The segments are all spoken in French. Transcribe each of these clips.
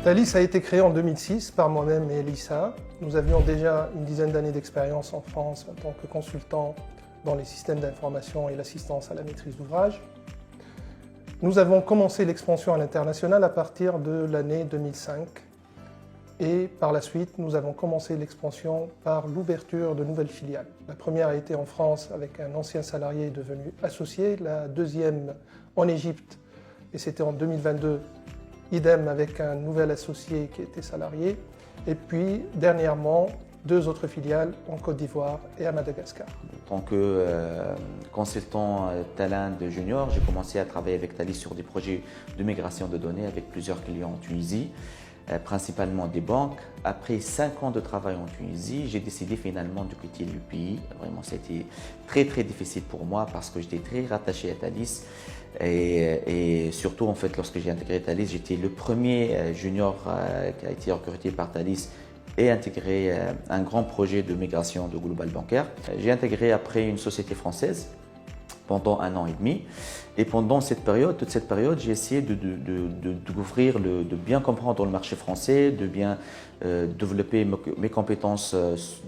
Thalys a été créé en 2006 par moi-même et Elissa. Nous avions déjà une dizaine d'années d'expérience en France en tant que consultant dans les systèmes d'information et l'assistance à la maîtrise d'ouvrage. Nous avons commencé l'expansion à l'international à partir de l'année 2005 et par la suite, nous avons commencé l'expansion par l'ouverture de nouvelles filiales. La première a été en France avec un ancien salarié devenu associé, la deuxième en Égypte et c'était en 2022, idem avec un nouvel associé qui était salarié et puis dernièrement, deux autres filiales en Côte d'Ivoire et à Madagascar. En tant que consultant talent junior, j'ai commencé à travailler avec Thalys sur des projets de migration de données avec plusieurs clients en Tunisie, principalement des banques. Après 5 ans de travail en Tunisie, j'ai décidé finalement de quitter le pays. Vraiment, c'était très difficile pour moi parce que j'étais très rattaché à Thalys. Et surtout, en fait, lorsque j'ai intégré Thalys, j'étais le premier junior qui a été recruté par Thalys et intégré un grand projet de migration de Global Bancaire. J'ai intégré après une société française pendant 1 an et demi. Et pendant cette période, toute cette période, j'ai essayé de bien comprendre le marché français, de bien développer mes compétences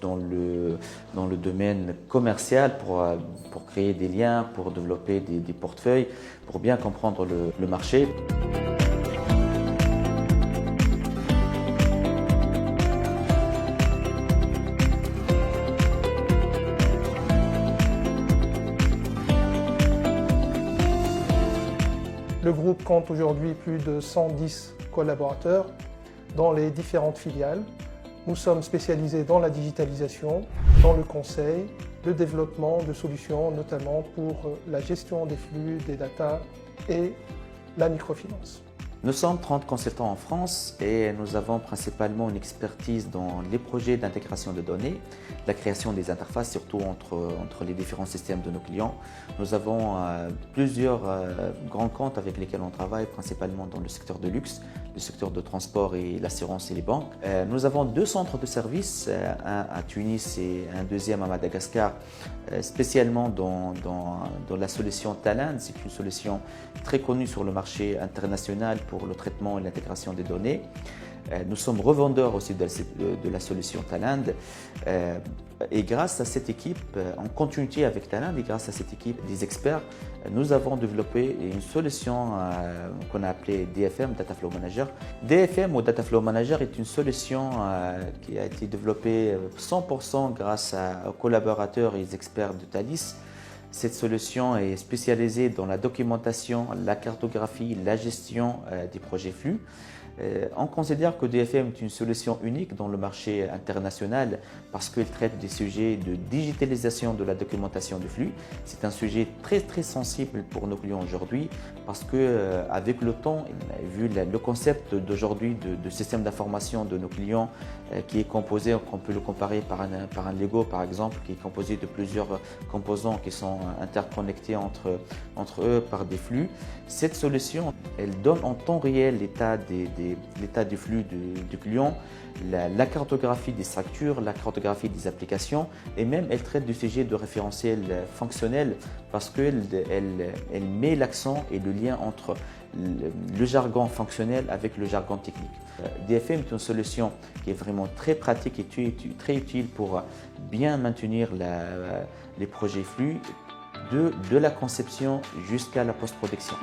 dans le domaine commercial pour créer des liens, pour développer des portefeuilles, pour bien comprendre le marché. Le groupe compte aujourd'hui plus de 110 collaborateurs dans les différentes filiales. Nous sommes spécialisés dans la digitalisation, dans le conseil, le développement de solutions, notamment pour la gestion des flux, des data et la microfinance. Nous sommes 30 consultants en France et nous avons principalement une expertise dans les projets d'intégration de données, la création des interfaces, surtout entre les différents systèmes de nos clients. Nous avons plusieurs grands comptes avec lesquels on travaille, principalement dans le secteur de luxe, le secteur de transport et l'assurance et les banques. Nous avons 2 centres de services, un à Tunis et un deuxième à Madagascar, spécialement dans la solution Talend. C'est une solution très connue sur le marché international pour le traitement et l'intégration des données. Nous sommes revendeurs aussi de la solution Talend et grâce à cette équipe, en continuité avec Talend et grâce à cette équipe des experts, nous avons développé une solution qu'on a appelée DFM, Data Flow Manager. DFM ou Data Flow Manager est une solution qui a été développée 100% grâce aux collaborateurs et aux experts de Thalys. Cette solution est spécialisée dans la documentation, la cartographie, la gestion des projets flux. On considère que DFM est une solution unique dans le marché international parce qu'elle traite des sujets de digitalisation de la documentation de flux. C'est un sujet très sensible pour nos clients aujourd'hui parce qu'avec le temps, vu le concept d'aujourd'hui de système d'information de nos clients qui est composé, on peut le comparer par un Lego par exemple, qui est composé de plusieurs composants qui sont interconnectés entre eux par des flux. Cette solution, elle donne en temps réel l'état des flux du client, la cartographie des structures, la cartographie des applications et même elle traite du sujet de référentiel fonctionnel parce qu'elle met l'accent et le lien entre le jargon fonctionnel avec le jargon technique. DFM est une solution qui est vraiment très pratique et très utile pour bien maintenir les projets flux de la conception jusqu'à la post-production.